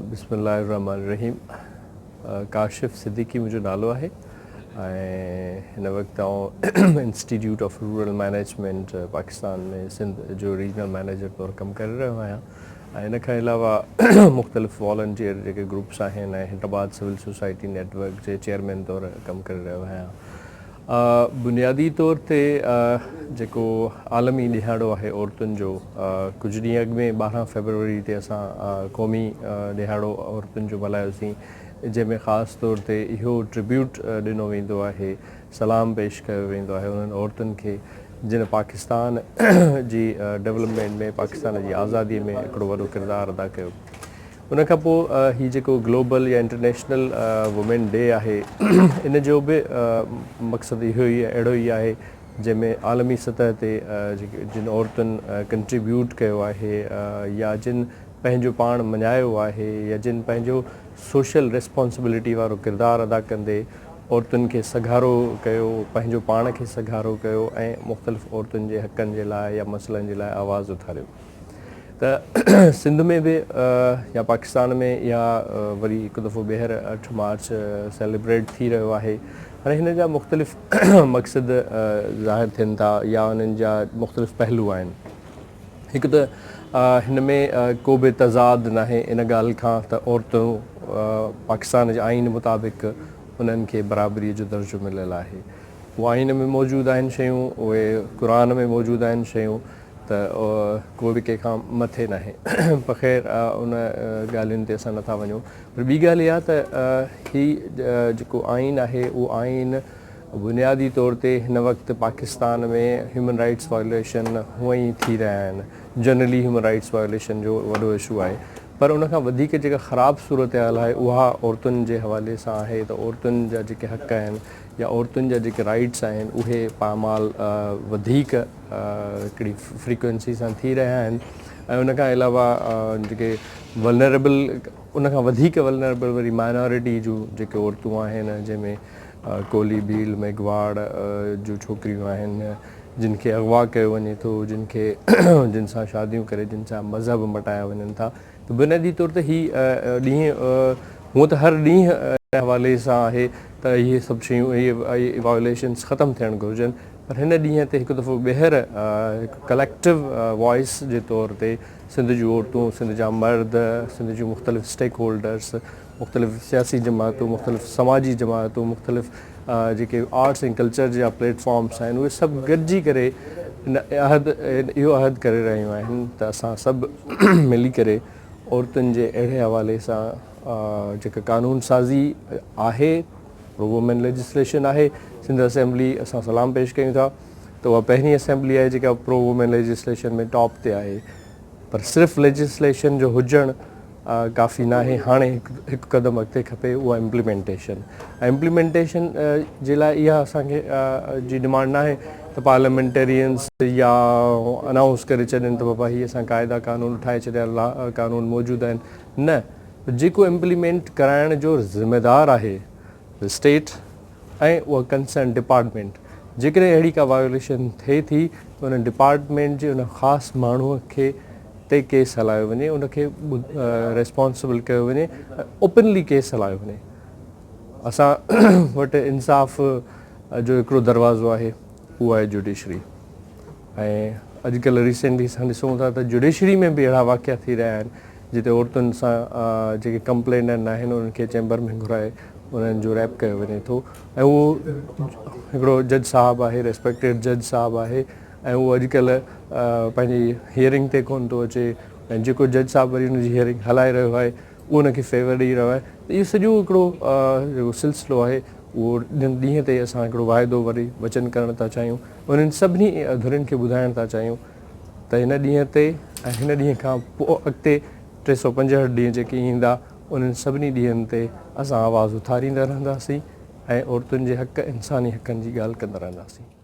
बिस्मिल्लाहिर्रहमानिर्रहीम। काशिफ़ सिद्दीकी मुझो नालो है ऐं हिन वक़्तु institute of rural management Pakistan में सिंध जो रीजनल मैनेजर तौर कमु करे रहियो आहियां ऐं इन खां अलावा मुख़्तलिफ़ वॉलंटियर जेके ग्रुप्स आहिनि ऐं हैदराबाद सिविल सोसाइटी नेटवर्क जे चेयरमैन तौर कमु करे रहियो आहियां। बुनियादी तौर ते जेको आलमी ॾिहाड़ो आहे औरतुनि जो कुझु ॾींहं अॻु में 12 फरवरी ते असां क़ौमी ॾिहाड़ो औरतुनि जो मल्हायोसीं, जंहिंमें ख़ासि तौर ते इहो ट्रिब्यूट ॾिनो वेंदो आहे, सलाम पेश कयो वेंदो आहे उन्हनि औरतुनि खे जिन पाकिस्तान जी डेवलपमेंट में, पाकिस्तान जी आज़ादीअ में हिकिड़ो वॾो किरदारु अदा कयो। उन खां पोइ हीउ जेको ग्लोबल या इंटरनेशनल वुमेन डे आहे इन जो बि मक़सदु इहो ई अहिड़ो ई आहे जंहिंमें आलमी सतह ते जेके जिन औरतुनि कंट्रीब्यूट कयो आहे या जिन पंहिंजो पाण मञायो आहे या जिन पंहिंजो सोशल रिस्पॉन्सिबिलिटी वारो किरदारु अदा कंदे औरतुनि खे सघारो कयो, पंहिंजो पाण खे सघारो कयो ऐं मुख़्तलिफ़ औरतुनि जे हक़नि जे लाइ या मसइलनि जे लाइ आवाज़ु उथारियो। त सिंध में बि या पाकिस्तान में या वरी हिकु दफ़ो ॿीहर 8 मार्च सेलिब्रेट थी रहियो आहे। हाणे हिन जा मुख़्तलिफ़ मक़सद ज़ाहिर थियनि था या उन्हनि जा मुख़्तलिफ़ पहलू आहिनि। हिकु त हिन में को बि तज़ाद नाहे इन ॻाल्हि खां त औरतूं पाकिस्तान जे आइन मुताबिक़ उन्हनि खे बराबरीअ जो दर्जो मिलियलु आहे। उहे आइन में मौजूदु आहिनि शयूं, उहे क़ुर में मौजूदु आहिनि शयूं, त को बि कंहिंखां मथे नाहे। पर ख़ैर उन ॻाल्हियुनि ते असां नथा वञूं। पर ॿी ॻाल्हि इहा त हीउ जेको आइन आहे उहो आइन बुनियादी तौर ते हिन वक़्तु पाकिस्तान में ह्यूमन राइट्स वायोलेशन हूअं ई थी रहिया आहिनि। जनरली ह्यूमन राइट्स वायोलेशन जो वॾो इशू आहे, पर उन खां वधीक जेका ख़राबु सूरत हाल आहे उहा औरतुनि जे हवाले सां आहे। त औरतुनि जा जेके हक़ आहिनि या औरतुनि जा जेके राइट्स आहिनि उहे पामाल वधीक हिकिड़ी फ्रीक्वेंसी सां थी रहिया आहिनि। ऐं उन खां अलावा जेके वल्नरेबल, उन खां वधीक वल्नरेबल वरी माइनॉरिटी जूं जेके औरतूं आहिनि, जंहिंमें कोली, भील, मेघवाड़ जूं छोकिरियूं आहिनि जिन खे अगवा कयो वञे थो, जिन सां शादियूं करे जिन सां मज़हब मटाया वञनि था। त बुनियादी तौर ते हीउ ॾींहुं हूअं त हर ॾींहुं हवाले सां आहे त इहे सभु शयूं, इहे वायोलेशन्स ख़तमु थियणु घुरिजनि, पर हिन ॾींहं ते हिकु दफ़ो ॿीहर हिकु कलेक्टिव वॉइस जे तौर ते सिंध जूं औरतूं, सिंध जा मर्द, सिंध जूं मुख़्तलिफ़ स्टेक होल्डर्स, मुख़्तलिफ़ सियासी जमातूं, मुख़्तलिफ़ समाजी जमातूं, मुख़्तलिफ़ जेके आर्ट्स ऐं कल्चर जा प्लेटफॉर्म्स आहिनि, उहे सभु गॾिजी करे इहो अहद करे रहियूं आहिनि त असां सभु मिली करे औरतुनि जे अहिड़े हवाले सां जेका कानून साज़ी आहे, प्रो वुमेन लेजिस्लेशन आहे। सिंध असेंबली असां सलाम पेश कयूं था त उहा पहिरीं असेंबली आहे जेका प्रो वुमेन लेजिस्लेशन में टॉप ते आहे। पर सिर्फ़ु लेजिस्लेशन जो हुजणु काफ़ी न आहे। हाणे हिकु क़दम अॻिते खपे, उहा इम्प्लीमेंटेशन। ऐं इम्प्लीमेंटेशन जे लाइ इहा असांखे जी डिमांड न आहे त पार्लियामेंटेरियंस या अनाउंस करे छॾनि त बाबा हीअ असां क़ाइदा कानून ठाहे छॾिया, कानून मौजूदु आहिनि। न, जेको इम्प्लीमेंट कराइण जो ज़िम्मेदारु आहे स्टेट ऐं उहा कंसर्न डिपार्टमेंट। जेकॾहिं अहिड़ी का वायोलेशन थिए थी त उन डिपार्टमेंट जे उन ख़ासि माण्हूअ खे ते केस हलायो वञे, उनखे रिस्पॉन्सिबल कयो वञे, ओपनली केस हलायो वञे। असां वटि इंसाफ़ जो हिकिड़ो दरवाज़ो आहे, उहो आहे जुडिशरी। ऐं अॼुकल्ह रिसेंटली असां ॾिसूं था त जुडिशरी में बि अहिड़ा वाक़िया थी रहिया आहिनि जिते औरतुनि सां जेके कंप्लेनेंट आहिनि उन्हनि खे चैम्बर में घुराए उन्हनि जो रैप कयो वञे थो। ऐं उहो हिकिड़ो जज साहिबु आहे, रेस्पेक्टेड जज साहिबु आहे, ऐं उहो अॼुकल्ह पंहिंजी हियरिंग ते कोन थो अचे, ऐं जेको जज साहिबु वरी हुनजी हियरिंग हलाए रहियो आहे उहो उनखे फेवर ॾेई रहियो आहे। त इहो सॼो हिकिड़ो जेको सिलसिलो आहे उहो ॾींहं ते असां हिकिड़ो वाइदो वरी वचन करणु था चाहियूं, उन्हनि सभिनी धुरियुनि खे ॿुधाइणु था चाहियूं त हिन ॾींहं ते ऐं हिन ॾींहं खां पोइ अॻिते 365 ॾींहं जेके ईंदा उन्हनि सभिनी ॾींहंनि ते असां आवाज़ु उथारींदा रहंदासीं ऐं औरतुनि जे हक़, इंसानी हक़नि जी ॻाल्हि कंदा रहंदासीं।